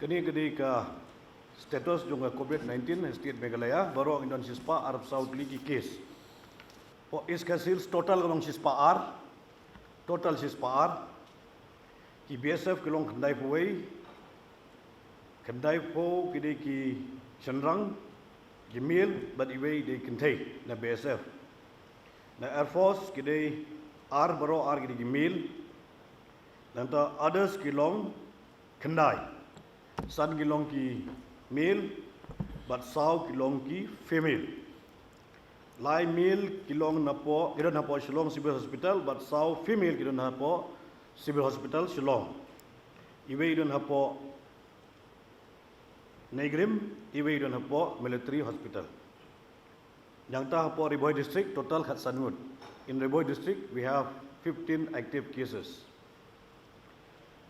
Kini ka status jong COVID-19 state Meghalaya baru ang Indon sispa Arab Saudi की केस और इसका सिल्स टोटल गलों sispa total sispa की BSF गलों खंडाई po kini की Shenrang Gimil but iway di kintay na BSF na Air Force kini baru kini Gimil dan others kilong kandai San kilong ki male but Sao kilong ki female. Lai male kilong napo kira napo Shillong Civil Hospital but Sao female kira napo Civil Hospital Shillong. Iwe idon napo Negrim, iwe idon napo Military Hospital. Yang ta hapo Riboy District total khat Sanmut. In Riboy District we have 15 active cases.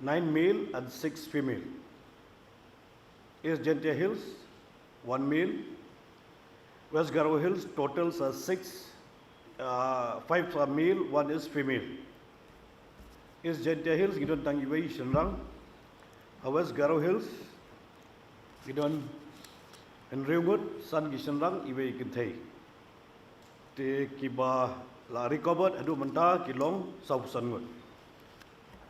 9 male and 6 female. East Gentia Hills, 1 male. West Garo Hills, totals are 6. 5 are male, 1 is female. East Gentia Hills, Gidon Tangiway, Shenrang. West Garo Hills, Gidon and Reungut, San Gishenrang, Iway Kintay. Te Kiba la recovered, Adu Manta, Kilong, South Sangut.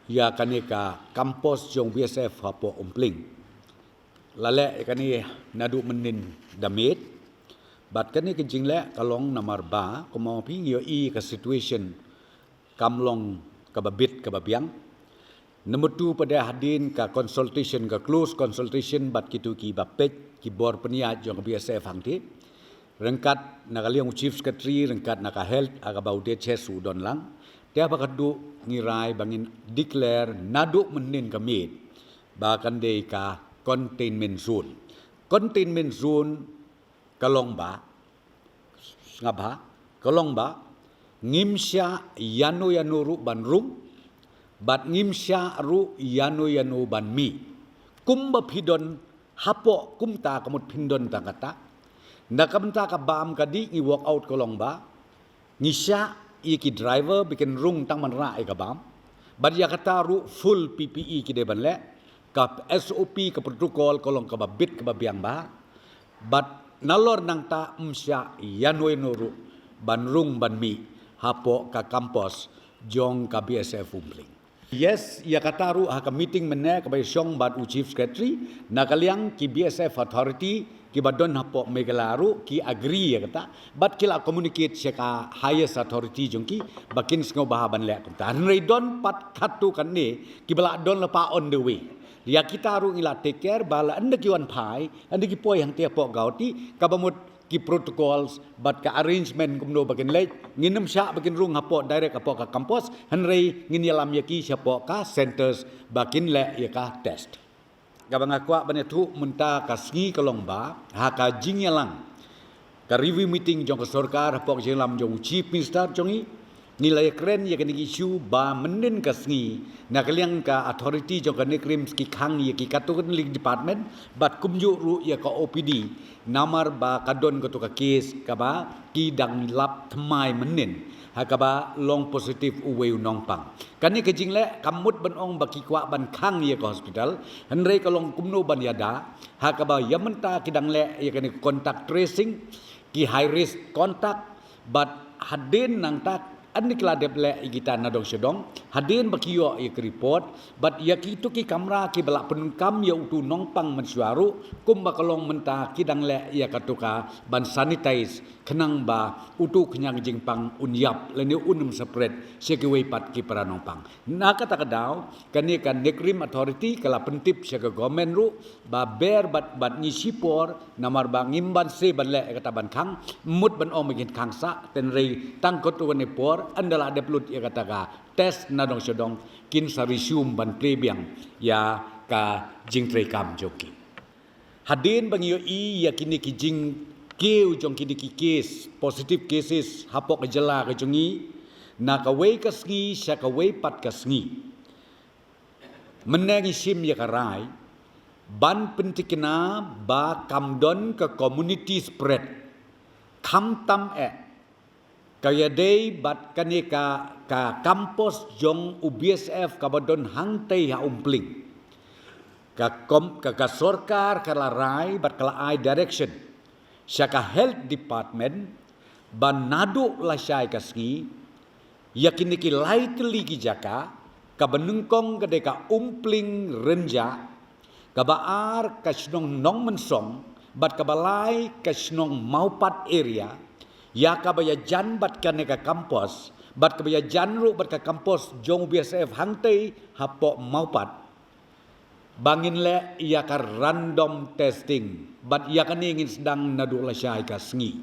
Ya kaneka kampus jong BSF hapo umpling. Lale kani nadu menin damit. Bat kani kencing le kalong namar ba komau ping yo ka situation kamlong kababit kababiang. Nombor 2 pada hadin ka consultation ka close consultation bat kitu ki bapet ki bor peniat jong BSF hangti. Rengkat nakaliang chief secretary rengkat naka health aga baude chesu don lang. Dia bakadu ngirai bangin declare nadu menin kami bahkan de ka containment zone. Containment zone kalong ba ngabha kalong ba ngimsya yano ru banrung bat ngimsya ru yano ban mi kumba pidon hapo kumta kamut pindon takata nakamta ka bam kadi i walk out kalong ba ngisya iki driver bikin rung tang manra ai kabam bad ya kata ru full PPE ki de ban le ka SOP ka protokol kolong ka babit ka babiang ba bad nalor nang ta umsya yanoi nuru ban rung ban mi hapo ka kampus jong ka BSF umpling. Yes, ya kata ru ha ka meeting menne ka bai syong bad u chief secretary nakaliang ki BSF authority ki badon hapo megalaru ki agree ya kata but kila communicate seka highest authority jongki bakin sngo bahaban le kata nrei don pat khatu kan ni ki bala don la pa on the way ya kita ru ila take care bala ande ki wan phai ande ki poi hang te po gauti ka bamut ki protocols but ka arrangement kumno bakin le nginam sya bakin rung hapo direct hapo ka campus nrei ngin yalam yaki syapo ka centers bakin le ya ka test kabang akwa banetu munta kasngi kalong ba haka jingyalang ka review meeting jong ka sarkar pok jenglam jong chief minister jongi nilai keren ya kini issue ba menin kasngi nakaliang ka authority jong ka nekrim ki khang ya ki katukan league department bat kumju ru ya ka OPD namar ba kadon ka to ka case ka ba ki dang lap thmai menin hakaba long positive uwe nongpang kani kejing le kamut ban ong baki kwa ban khang ye ka hospital henrei kalong kumno ban yada hakaba yamenta kidang le ye kani contact tracing ki high risk contact but hadin nang tak anikla deble igita nadong sedong hadin baki yo ye report but ya kitu ki kamera ki bala penunkam ya utu nongpang mensuaru kum bakalong menta kidang le ya katuka ban sanitize kenang ba utu kenyang jingpang unyap leni unum spread sekiwei pat ki para nongpang nakata kadau kani kan nekrim authority kala pentip sega government ru ba ber bat nyisipor namar ba ngimban se ban le kata ban khang mut ban om begin khang sa ten rei tangkot ne por andala deplut ya kata ka test nadong sedong kin sarisium ban prebiang ya ka jingtrei kam joki hadin bang yo i ya kini ki jing keu jong kini ki case positive cases hapok jela ka jongi na ka wei kasngi sya ka wei pat kasngi menengi sim ya karai ban pentikna ba kamdon ka community spread kam tam kaya day bat kaneka ka kampus jong UBSF kabadon hangtay ha umpling ka sorkar kala rai bat kala ai direction syaka health department ban nadu la syai kasngi yakin ki lightly ki jaka ka benengkong ka deka umpling renja ka baar ka snong nong mensong bat ka balai ka snong maupat area ya ka baya jan bat ka neka kampus bat ka baya janru bat ka kampus jong BSF hangtei hapo maupat bangin le ia ka random testing bat ia kan ingin sedang nadu la syai kasngi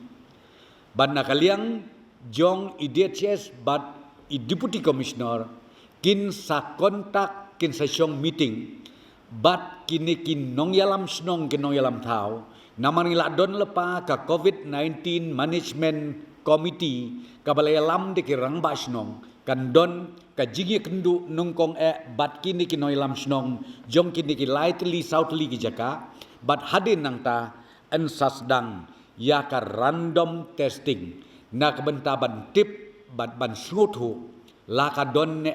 ban nakaliang jong IDHS bat i deputy commissioner kin sa kontak kin sa syong meeting bat kini kin nong yalam snong kin nong yalam tau naman ila don lepa ka COVID-19 management committee ka balai lam de kirang ba snong kan don ka jigi kendu nungkong bat kini kin nong yalam snong jong kini ki lightly southly ki jaka bat hadin nang ta en sasdang ya ka random testing na kebentaban tip bat ban sutu la ka don ne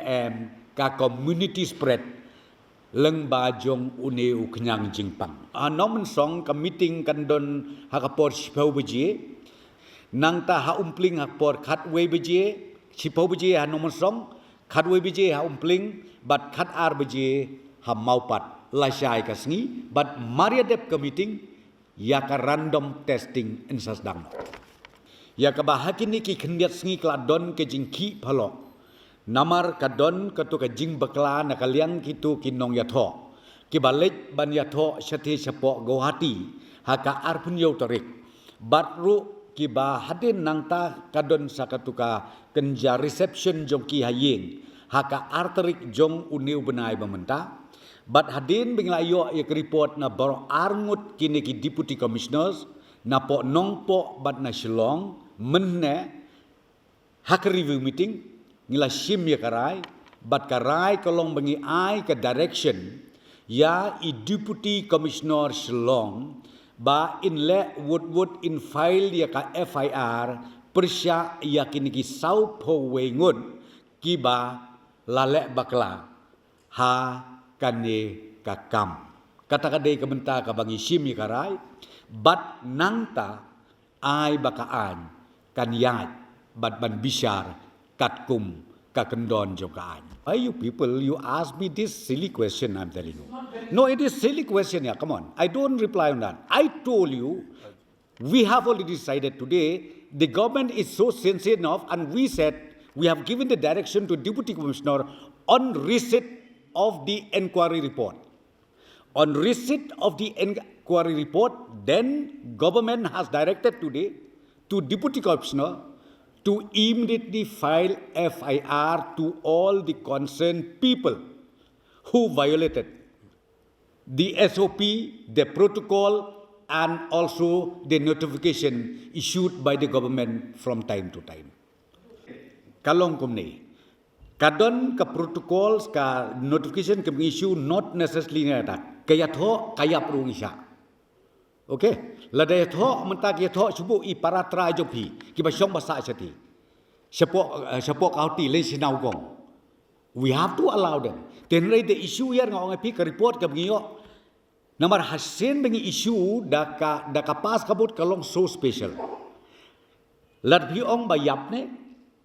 ka community spread leng ba jong uneu kenyang jingpang anom song ka meeting kan don hakapor sipau beje nang ta ha umpling hakapor khatwe beje sipau beje anom song khatwe beje ha umpling bat khat ar beje ha maupat la syai kasngi bat maria dep ka meeting ya ka random testing in sasdang ya ka bahakin ni ki khendiat sngi kladon ke jingki phalok namar kadon katu ka jing bakla nakaliang kitu kinong yatho ki balik ban yatho syati syapo Guwahati haka arpun yau tarik batru ki ba hadin nangta kadon sakatuka kenja reception jong ki haying haka arterik jong uniu benai bamenta bat hadin binglayo ya report na baro arngut kini ki deputy commissioners na po nongpo bat na Shillong menne hak review meeting ngila sim ya karai bat karai kolong bengi ai ke direction ya i deputy commissioner Shillong ba in le wood in file ya ka FIR persya ya kini ki sau po wengun ki ba lalek bakla ha kane kakam kata kadai kebenta ka bangi sim ya karai bat nangta ai bakaan kan yat bat ban bisyar katkum kakendon jokaan. Why you people, you ask me this silly question I'm telling you. No, it is silly question, yeah, come on. I don't reply on that. I told you, we have already decided today, the government is so sincere enough and we said, we have given the direction to Deputy Commissioner on receipt of the inquiry report. On receipt of the inquiry report, then government has directed today to Deputy Commissioner to immediately file FIR to all the concerned people who violated the SOP, the protocol, and also the notification issued by the government from time to time. Kalong kumni, kadon ka protocols ka notification ka issue not necessarily nata kaya tho kaya prung isya. Okay, ladai tho menta kaya tho subu I paratra jopi ki ba syong basa syati. Syapok auti le sinau gong. We have to allow them. Tenrai the issue here ngong pi ka report ka bngiyo. Namar hasen bengi issue da ka pas kabut kalong so special. Lat pi ong bayap ne,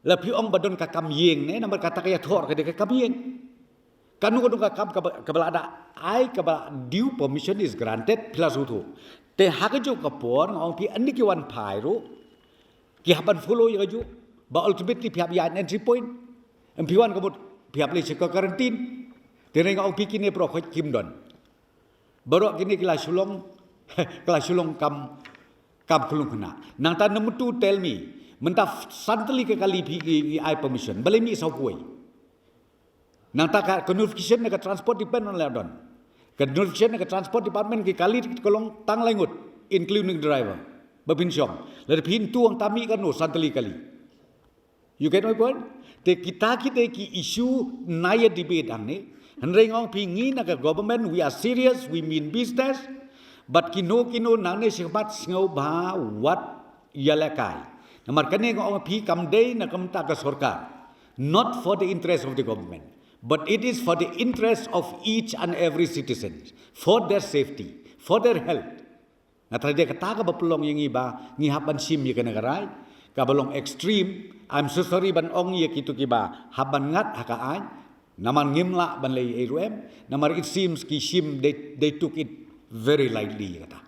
lat pi ong badon ka kamyeng ne namar kata kaya thor ka de ka kamyeng. Kanu ka kam ka balada ai ka due permission is granted plus utu. Te hakajo ka por ngong pi ani ki wan phai ru. Ki haban follow ya ju. Ba ultimately pihak yan entry point. Empiwan kabut pihak le ka quarantine. Tenrai ngong pi kini pro khoi kim don. Baru kini kelas sulong kam kulung kena. Nang tan number 2 tell me, mentah santli ke kali PI permission. Balai mi sahuai. Nang tak notification ke transport department ladon. Ke notification ke transport department ke kali kolong tang langut, including driver. Babin syong. Lalu pintu ang tami kan no santli kali. You get my point? Te kita ki issue naya debate ang ni. Henry ngong pingi na government, we are serious, we mean business, but kino nang ne sibat ngau ba what yalakai. Namar kane ngong pi kam day na kam ta ka sarkar, not for the interest of the government, but it is for the interest of each and every citizen, for their safety, for their health. Natradia kata ka bapulong yang iba ngihapan sim ya kanagaray, kabalong extreme, I'm so sorry ban ong ya kitu kiba, haban ngat hakaay, naman ngimla ban lay ARUM, namar it seems ki sim they took it very lightly kata.